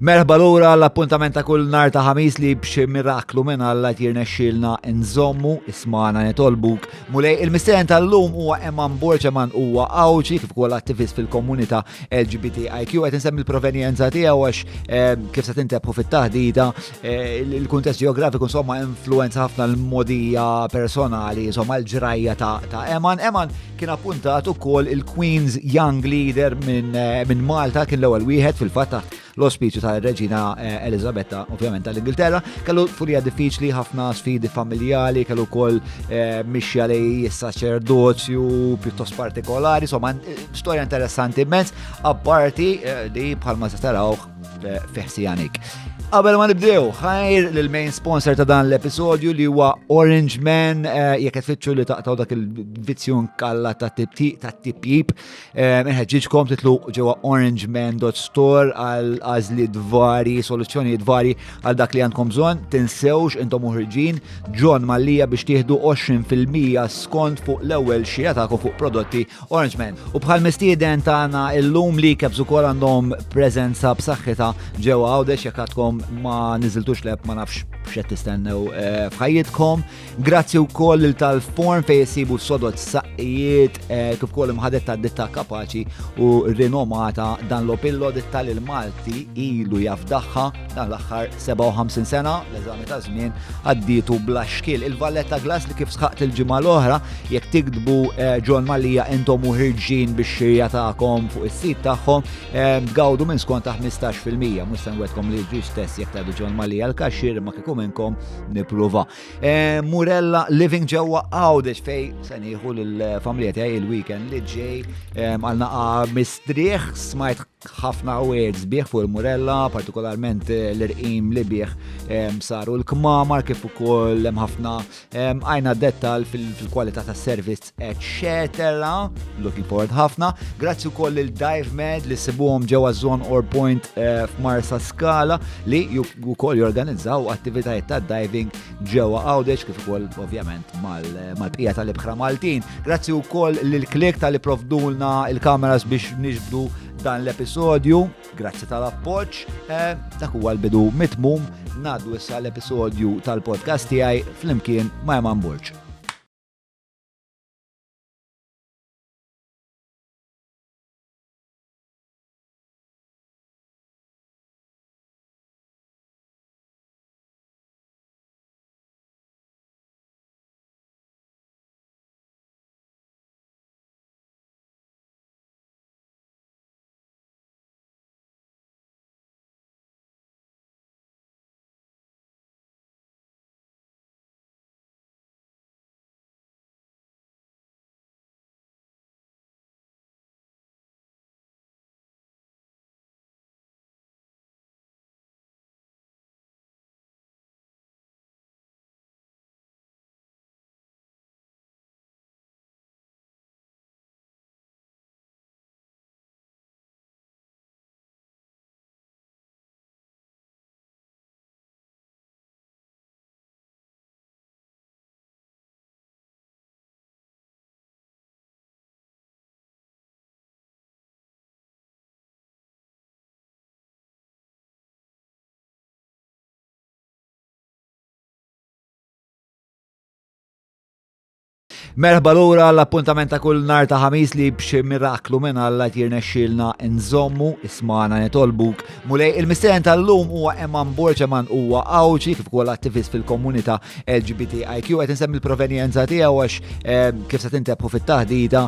Merħba lura l-appuntament ta' kull nar ta' ħamis li b'xi miraklu minn Alla jirnexxielna nżommu ismana nitolbuk. Mulej il-misteren tal-lum huwa Eman Borġ. Eman huwa awċi kif ukoll attivist fil-komunità LGBTIQ qed insemmi l-provenjenza tiegħu għax kif se tintebħu fit-taħdita il-kuntest ġeografiku insomma influenza ħafna l-modija personali insomma l-ġrajja ta' Eman. Eman kien appuntat ukoll il-Queen's Young Leader minn Malta, kien l-ewwel wieħed fil-fatt l-ospiċu tal-Reġina Elisabetta, ovvjament tal-Ingilterra, kellu furija diffiċli, ħafna sfidi familjali, kellu wkoll mixja lej is-saċerdozju pjuttost partikolari, insomma storja interessanti immens, apparti li bħalma se tarawh fiħsijanik. Qabel ma nibdew, ħajr lill-main sponsor ta' dan l-episodju li huwa Orange Man, jekk qed tfittxu li taqtaw dak il-vizzjun kalla ta' tip-jib, inħeġġiġkom titlu ġewwa orangeman.store għal għażliet vari, soluzzjonijiet vari għal dak li għandkom bżonn. Tinsewx intom uħriġin John Mallija biex tieħdu 20% skont fuq l-ewwel xija tagħkom fuq prodotti Orange Man. U bħal mistieden tagħna illum li kebs ukoll għandhom preżenza b'saħħitha ġewwa Għawdex jekk għadkom ma niżiltux leb ma nafx x'qed tistennew f'ħajjitkom. Grazzi wkoll tal-form fejn jsibu sodod saqqijiet kif ukoll imħadet tad-ditta kapaċi u rinomata dan l-opillo ditta lil Malti ilu jafdaħħa dan l-aħħar 57 sena l-eżami ta' żmien għaddietu bla xkil. Il-Valletta Glass li kif sħaqt il-ġimgħa l-oħra jekk tikdbu John Mallija intom uħirġin bix-xirja tagħkom fuq is-sit tagħhom tgawdu minn skont ta' 15%. Mhux se nwedkom li ġri stess jekk tgħidu John Mallija l-kaxxir ma kieku minnkom nippruva. Murella Living ġewwa Għawdex fejn se nieħu lill-familja tiegħi il-weekend li ġej għal naqa' mistrieħ smajt ħafna words bieħ fuq il-Murella, partikolarment l-irqim li bieħ saru l-kmamar kif ukoll hemm ħafna għajna dettal fil-kwalità tas-servizz etc. Looking forward ħafna. Grazzi wkoll lil-Dive Med li sibuhom ġewwa Zone or Point f'Marsa Skala li wkoll jorganizzaw attivitajiet ta' diving ġewwa Għawdex kif ukoll ovvjament mal-bqija tal-ibħra Maltin. Grazzi wkoll lil-Klik tal-li provdulna il-kameras biex niġbdu dan l-episodju, grazzi tal-appoġġ, dak huwa l-bidu mitmum ngħaddu issa l-episodju tal-podcast tiegħi flimkien ma' Eman Borġ. Merħba lura l-appuntament ta' kull nar ta' ħamis li b'xi miraklu minn Alla jirnexxielna nżommu ismana nitolbuk. Mulej il-misteren tal-lum huwa Eman Borġ. Eman huwa awċi kif ukoll attivist fil-komunità LGBTIQ qed insemmi l-provenjenza tiegħu għax kif se tintebħu fit-taħdita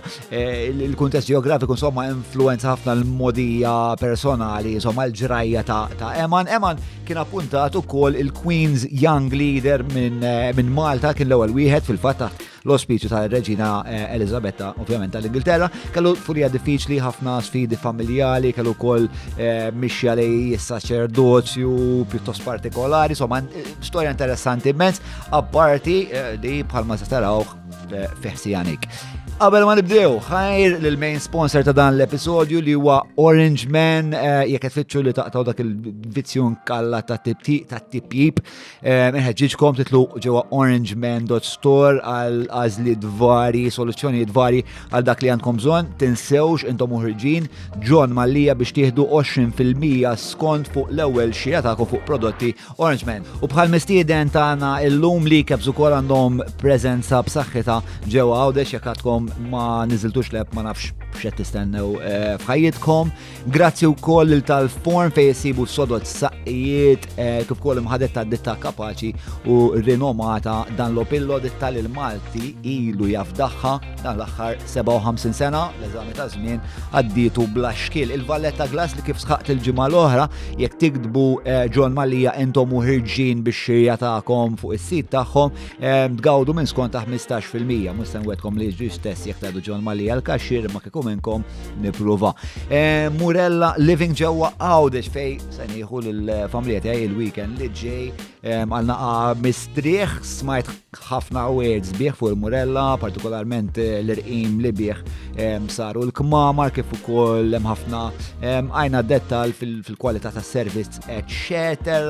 il-kuntest ġeografiku insomma influenza ħafna l-modija personali insomma l-ġrajja ta' Eman. Eman kien appuntat ukoll il-Queen's Young Leader minn Malta, kien l-ewwel wieħed fil-fatt l-ospiċu tal-Reġina Elisabetta, ovvjament tal-Ingilterra, kellu furija diffiċli, ħafna sfidi familjali, kellu wkoll mixja lej is-saċerdozju pjuttost partikolari, insomma storja interessanti immens, apparti li bħalma se tarawh fiħsijanik. Qabel ma nibdew, ħajr l-main sponsor ta' dan l-episodju li huwa Orange Man, jekk tfittxu li taqtaw dak il-vizzjon kalla ta' tip-jib, inħeġġiġkom titlu ġewwa orangeman.store għal għażliet vari, soluzzjonijiet vari għal dak li għandkom bżonn. Tinsewx intom uħirġin John Mallia biex tieħdu 20% skont fuq l-ewwel xija tagħkom fuq prodotti Orange Man. U bħal mistieden tagħna illum li kebżu ukoll għandhom preżenza b'saħħitha ġewwa Għawdex jekk għadkom ma niżiltux leb ma nafx x'qed tistennew f'ħajjitkom. Grazzi wkoll tal-form fejn isibu sodod saqqijiet kif ukoll imħadet tad-ditta kapaċi u rinomata dan l-opillo ditta lil Malti ilu jafdaħħa dan l-aħħar 57 sena l-eżami ta' żmien għaddietu bla xkil. Il-Valletta Glass li kif sħaqt il-ġimgħa l-oħra jekk tikdbu John Mallia intom uħirġin bix-xirja tagħkom fuq is-sit tagħhom tgawdu minn skont ta' 15%. Mhux se nwedkom li ġi stess jekk tgħidu John Mallia l-kaxxir ma kieku minnkom nippruva. Murella Living ġewwa Għawdex fej se nieħu lill-familja tiegħi il-weekend li ġej għal naqa' mistrieħ smajt ħafna words bih fuq il-Murella, partikolarment l-irqim li bih saru l-kmamar kif ukoll hemm ħafna għajna dettal fil-kwalità tas-servizz etc.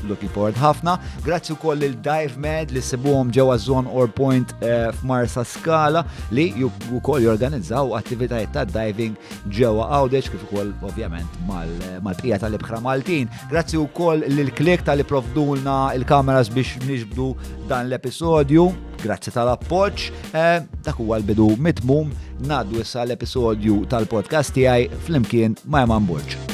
Looking forward ħafna. Grazzi wkoll il-Dive Med li sibuhom ġewwa Zone or Point f'Marsa Scala li wkoll jorganizzaw attivitajiet ta' diving ġewwa Għawdex kif ukoll ovvjament mal-bqija tal-ibħra Maltin. Grazzi wkoll lil-Klik tal-li provdulna il-kameras biex niġbdu dan l-episodju. Grazzi tal-appoġġ. Dak huwa l-bidu mitmum ngħaddu issa l-episodju tal-podcast tiegħi flimkien ma' Eman Burġ.